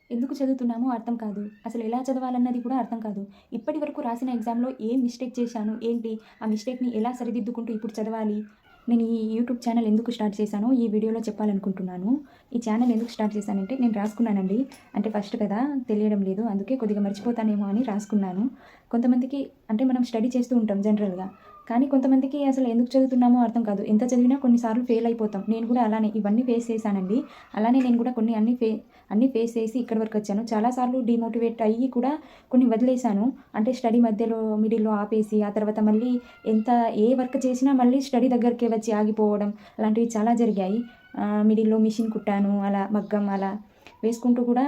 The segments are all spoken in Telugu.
ఎందుకు చదువుతున్నామో అర్థం కాదు. అసలు ఎలా చదవాలన్నది కూడా అర్థం కాదు. ఇప్పటి వరకు రాసిన ఎగ్జామ్‌లో ఏం మిస్టేక్ చేశాను? ఏంటి? ఆ మిస్టేక్‌ని ఎలా సరిదిద్దుకుంటూ ఇప్పుడు చదవాలి? నేను ఈ యూట్యూబ్ ఛానల్ ఎందుకు స్టార్ట్ చేశానో ఈ వీడియోలో చెప్పాలనుకుంటున్నాను. ఈ ఛానల్ ఎందుకు స్టార్ట్ చేశానంటే నేను రాసుకున్నానండి. అంటే ఫస్ట్ కదా తెలియడం లేదు. అందుకే కొద్దిగా మర్చిపోతానేమో అని రాసుకున్నాను. కొంతమందికి అంటే మనం స్టడీ చేస్తూ ఉంటాం జనరల్‌గా. కానీ కొంతమందికి అసలు ఎందుకు చదువుతున్నామో అర్థం కాదు. ఎంత చదివినా కొన్నిసార్లు ఫెయిల్ అయిపోతాం. నేను కూడా అలానే ఇవన్నీ ఫేస్ చేశానండి. అలానే నేను కూడా కొన్ని అన్నీ ఫేస్ చేసి ఇక్కడి వరకు వచ్చాను. చాలా సార్లు డీమోటివేట్ అయ్యి కూడా కొన్ని వదిలేశాను. అంటే స్టడీ మధ్యలో మిడిల్‌లో ఆపేసి, ఆ తర్వాత మళ్ళీ ఎంత ఏ వర్క్ చేసినా మళ్ళీ స్టడీ దగ్గరికే వచ్చి ఆగిపోవడం అలాంటివి చాలా జరిగాయి. మిడిల్‌లో మిషన్ కుట్టాను. అలా మగ్గం అలా వేసుకుంటూ కూడా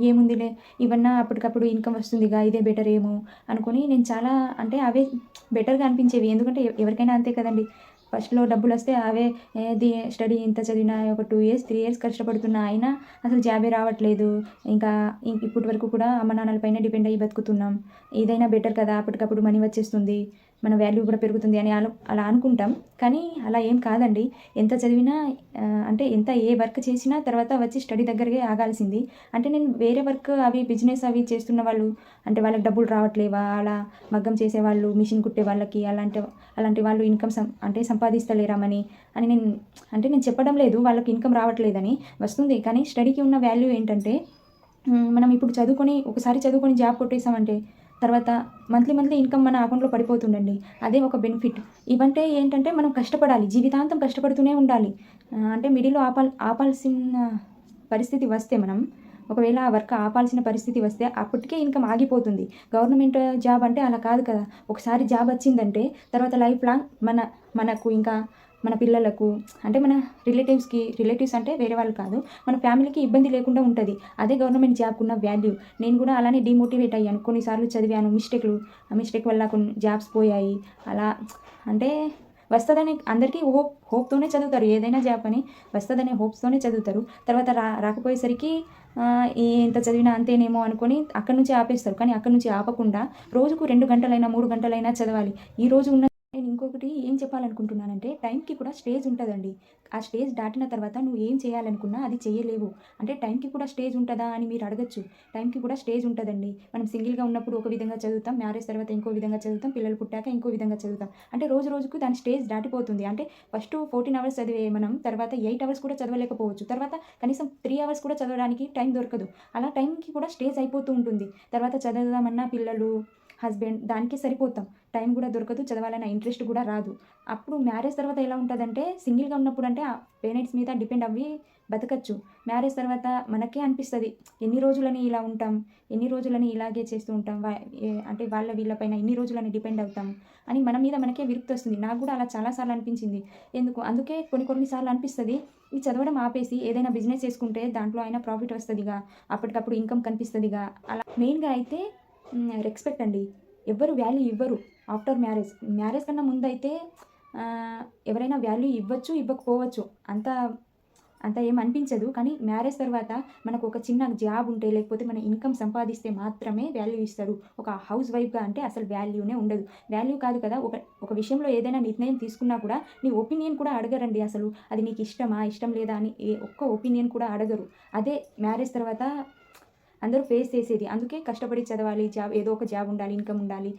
ఏముందిలే ఇవన్నా అప్పటికప్పుడు ఇన్‌కమ్ వస్తుందిగా ఇదే బెటర్ ఏమో అనుకోని నేను చాలా అంటే అవే బెటర్‌గా అనిపించేవి. ఎందుకంటే ఎవరికైనా అంతే కదండీ. ఫస్ట్‌లో డబ్బులొస్తే అవే స్టడీ ఎంత చదివినా ఒక 2 ఇయర్స్, 3 ఇయర్స్ కష్టపడుతున్నా అయినా అసలు జాబే రావట్లేదు. ఇంకా ఇప్పటి వరకు కూడా అమ్మ నాన్నల పైన డిపెండ్ అయ్యి బతుకుతున్నాం. ఇదైనా బెటర్ కదా! అప్పటికప్పుడు మనీ వచ్చేస్తుంది. మన వాల్యూ కూడా పెరుగుతుంది అని అలా అనుకుంటాం. కానీ అలా ఏం కాదండి. ఎంత చదివినా అంటే ఏ వర్క్ చేసినా తర్వాత వచ్చి స్టడీ దగ్గరకే ఆగాల్సింది. అంటే నేను వేరే వర్క్ అవి బిజినెస్ అవి చేస్తున్న వాళ్ళు అంటే వాళ్ళకి డబ్బులు రావట్లేవా? అలా మగ్గం చేసేవాళ్ళు, మిషన్ కుట్టే వాళ్ళకి అలాంటి వాళ్ళు ఇన్‌కమ్ సంపాదిస్తలేరా మనీ అని నేను చెప్పడం లేదు వాళ్ళకి ఇన్‌కమ్ రావట్లేదని. వస్తుంది. కానీ స్టడీకి ఉన్న వాల్యూ ఏంటంటే మనం ఇప్పుడు ఒకసారి చదువుకొని జాబ్ కొట్టేసామంటే తర్వాత మంత్లీ ఇన్‌కమ్ మన అకౌంట్‌లో పడిపోతుందండి. అదే ఒక బెనిఫిట్. ఇవంటే ఏంటంటే మనం కష్టపడాలి. జీవితాంతం కష్టపడుతూనే ఉండాలి. అంటే మిడిల్‌లో ఆపాల్సిన పరిస్థితి వస్తే ఒకవేళ ఆ వర్క్ ఆపాల్సిన పరిస్థితి వస్తే అప్పటికే ఇన్‌కమ్ ఆగిపోతుంది. గవర్నమెంట్ జాబ్ అంటే అలా కాదు కదా! ఒకసారి జాబ్ వచ్చిందంటే తర్వాత లైఫ్ లాంగ్ మనకు ఇంకా మన పిల్లలకు అంటే మన రిలేటివ్స్ అంటే వేరే వాళ్ళు కాదు. మన ఫ్యామిలీకి ఇబ్బంది లేకుండా ఉంటది. అదే గవర్నమెంట్ జాబ్‌కున్న వాల్యూ. నేను కూడా అలానే డీమోటివేట్ అయ్యాను. కొన్నిసార్లు చదివాను ఆ మిస్టేక్ వల్ల కొన్ని జాబ్స్ పోయాయి. అలా అంటే వస్తదని అందరికీ హోప్‌తోనే చదువుతారు. ఏదైనా జాబ్ అని వస్తదనే హోప్స్‌తోనే చదువుతారు. తర్వాత రాకపోయేసరికి ఎంత చదివినా అంతేనేమో అనుకోని అక్కడి నుంచే ఆపేస్తారు. కానీ అక్కడి నుంచి ఆపకుండా రోజుకు 2 గంటలైనా, 3 గంటలైనా చదవాలి. ఈరోజు ఉన్న నేను ఇంకొకటి ఏం చెప్పాలనుకుంటున్నానంటే టైంకి కూడా స్టేజ్ ఉంటదండి. ఆ స్టేజ్ దాటిన తర్వాత నువ్వు ఏం చేయాలనుకున్నా అది చేయలేవు. అంటే టైంకి కూడా స్టేజ్ ఉంటదా అని మీరు అడగొచ్చు. టైంకి కూడా స్టేజ్ ఉంటదండి. మనం సింగిల్‌గా ఉన్నప్పుడు ఒక విధంగా చదువుతాం. మ్యారేజ్ తర్వాత ఇంకో విధంగా చదువుతాం. పిల్లలు పుట్టాక ఇంకో విధంగా చదువుతాం. అంటే రోజుకు దాని స్టేజ్ దాటిపోతుంది. అంటే ఫస్ట్ 14 అవర్స్ చదివే మనం తర్వాత 8 అవర్స్ కూడా చదవలేకపోవచ్చు. తర్వాత కనీసం 3 అవర్స్ కూడా చదవడానికి టైం దొరకదు. అలా టైంకి కూడా స్టేజ్ అయిపోతూ ఉంటుంది. తర్వాత చదువుదామన్నా పిల్లలు, హస్బెండ్ దానికే సరిపోతాం. టైం కూడా దొరకదు. చదవాలన్న ఇంట్రెస్ట్ కూడా రాదు. అప్పుడు మ్యారేజ్ తర్వాత ఎలా ఉంటదంటే సింగిల్‌గా ఉన్నప్పుడంటే పేరెంట్స్ మీద డిపెండ్ అవ్వి బతకచ్చు. మ్యారేజ్ తర్వాత మనకే అనిపిస్తది. ఎన్ని రోజులని ఇలా ఉంటాం? ఎన్ని రోజులని ఇలాగే చేస్తూ ఉంటాం? అంటే వీళ్ళ పైన ఎన్ని రోజులని డిపెండ్ అవుతాం? అని మన మీద మనకే విరక్తొస్తుంది. నాకు కూడా అలా చాలా సార్లు అనిపించింది. అందుకే కొన్ని సార్లు అనిపిస్తది. ఈ చదవడం ఆపేసి ఏదైనా బిజినెస్ చేసుకుంటే దాంట్లో అయినా ప్రాఫిట్ వస్తదిగా. అప్పటికప్పుడు ఇన్‌కమ్ కనిపిస్తదిగా. అలా మెయిన్‌గా అయితే రెస్పెక్ట్ అండి. ఎవ్వరు వాల్యూ ఇవ్వరు ఆఫ్టర్ మ్యారేజ్. మ్యారేజ్ కన్నా ముందైతే ఎవరైనా వాల్యూ ఇవ్వచ్చు, ఇవ్వకపోవచ్చు. అంత అంత ఏం అనిపించదు. కానీ మ్యారేజ్ తర్వాత మనకు ఒక చిన్న జాబ్ ఉంటే, లేకపోతే మన ఇన్‌కమ్ సంపాదిస్తే మాత్రమే వాల్యూ ఇస్తారు. ఒక హౌస్ వైఫ్‌గా అంటే అసలు వాల్యూనే ఉండదు. వాల్యూ కాదు కదా! ఒక విషయంలో ఏదైనా నిర్ణయం తీసుకున్నా కూడా నీ ఒపీనియన్ కూడా అడగరండి అసలు. అది నీకు ఇష్టమా? ఇష్టం లేదా? అని ఒక్క ఒపీనియన్ కూడా అడగరు. అదే మ్యారేజ్ తర్వాత అందరూ ఫేస్ చేసేది. అందుకే కష్టపడి చదవాలి. ఏదో ఒక జాబ్ ఉండాలి, ఇన్‌కమ్ ఉండాలి.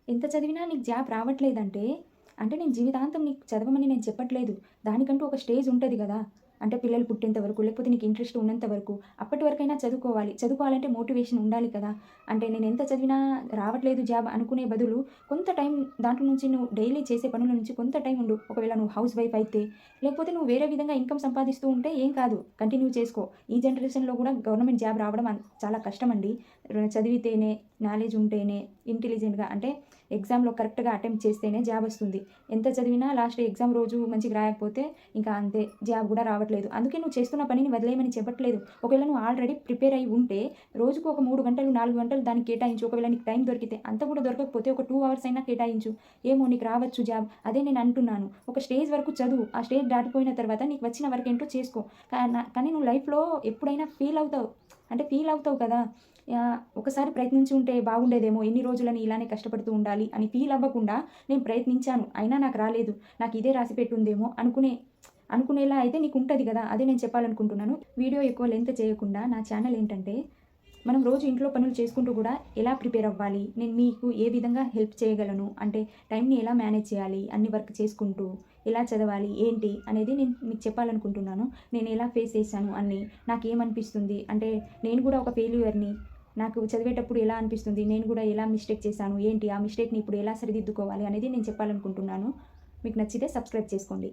ఎంత చదివినా నీకు జాబ్ రావట్లేదంటే, అంటే నేను జీవితాంతం నీకు చదవమని నేను చెప్పట్లేదు. దానికంటూ ఒక స్టేజ్ ఉంటది గదా! అంటే పిల్లలు పుట్టేంత వరకు, లేకపోతే నీకు ఇంట్రెస్ట్ ఉన్నంత వరకు. అప్పటి వరకైనా చదువుకోవాలి. చదువుకోవాలంటే మోటివేషన్ ఉండాలి కదా! అంటే నేను ఎంత చదివినా రావట్లేదు జాబ్ అనుకునే బదులు, కొంత టైం దాంట్లో నుంచి నువ్వు డైలీ చేసే పనుల నుంచి కొంత టైం ఉండు. ఒకవేళ నువ్వు హౌస్ వైఫ్ అయితే, లేకపోతే నువ్వు వేరే విధంగా ఇన్‌కమ్ సంపాదిస్తూ ఉంటే ఏం కాదు. కంటిన్యూ చేసుకో. ఈ జనరేషన్‌లో గూడా గవర్నమెంట్ జాబ్ రావడం చాలా కష్టమండి. చదివితేనే, నాలెడ్జ్ ఉంటేనే, ఇంటెలిజెంట్‌గా అంటే ఎగ్జామ్‌లో కరెక్ట్‌గా అటెంప్ట్ చేస్తేనే జాబ్ వస్తుంది. ఎంత చదివినా లాస్ట్ ఎగ్జామ్ రోజు మంచిగా రాయకపోతే ఇంకా అంతే జాబ్ కూడా రావట్లేదు. అందుకే నువ్వు చేస్తున్న పనిని వదిలేయమని చెప్పట్లేదు. ఒకవేళ నువ్వు ఆల్రెడీ ప్రిపేర్ అయ్యి ఉంటే రోజుకు ఒక 3 గంటలు, 4 గంటలు దానికి కేటాయించు. ఒకవేళ నీకు టైం దొరికితే. అంత కూడా దొరకకపోతే ఒక 2 అవర్స్ అయినా కేటాయించు. ఏమో నీకు రావచ్చు జాబ్. అదే నేను అంటున్నాను. ఒక స్టేజ్ వరకు చదువు. ఆ స్టేజ్ దాటిపోయిన తర్వాత నీకు వచ్చిన వర్క్ ఏంటో చేసుకో. కానీ నువ్వు లైఫ్‌లో ఎప్పుడైనా ఫీల్ అవుతావు. అంటే ఫీల్ అవుతావు కదా! ఒకసారి ప్రయత్నించి ఉంటే బాగుండేదేమో. ఎన్ని రోజులని ఇలానే కష్టపడుతూ ఉండాలి అని ఫీల్ అవ్వకుండా నేను ప్రయత్నించాను. అయినా నాకు రాలేదు. నాకు ఇదే రాసిపెట్టి ఉందేమో అనుకునే అనుకునేలా అయితే నీకు ఉంటుంది కదా, అదే నేను చెప్పాలనుకుంటున్నాను. వీడియో ఎక్కువ లెంత్ చేయకుండా నా ఛానల్ ఏంటంటే, మనం రోజు ఇంట్లో పనులు చేసుకుంటూ కూడా ఎలా ప్రిపేర్ అవ్వాలి, నేను మీకు ఏ విధంగా హెల్ప్ చేయగలను, అంటే టైంని ఎలా మేనేజ్ చేయాలి, అన్ని వర్క్ చేసుకుంటూ ఎలా చదవాలి ఏంటి అనేది నేను మీకు చెప్పాలనుకుంటున్నాను. నేను ఎలా ఫేస్ చేశాను అన్నీ, నాకేమనిపిస్తుంది అంటే నేను కూడా ఒక ఫెయిల్యూర్ని, నాకు చదివేటప్పుడు ఎలా అనిపిస్తుంది, నేను కూడా ఎలా మిస్టేక్ చేశాను ఏంటి, ఆ మిస్టేక్ని ఇప్పుడు ఎలా సరిదిద్దుకోవాలి అనేది నేను చెప్పాలనుకుంటున్నాను. మీకు నచ్చితే సబ్స్క్రైబ్ చేసుకోండి.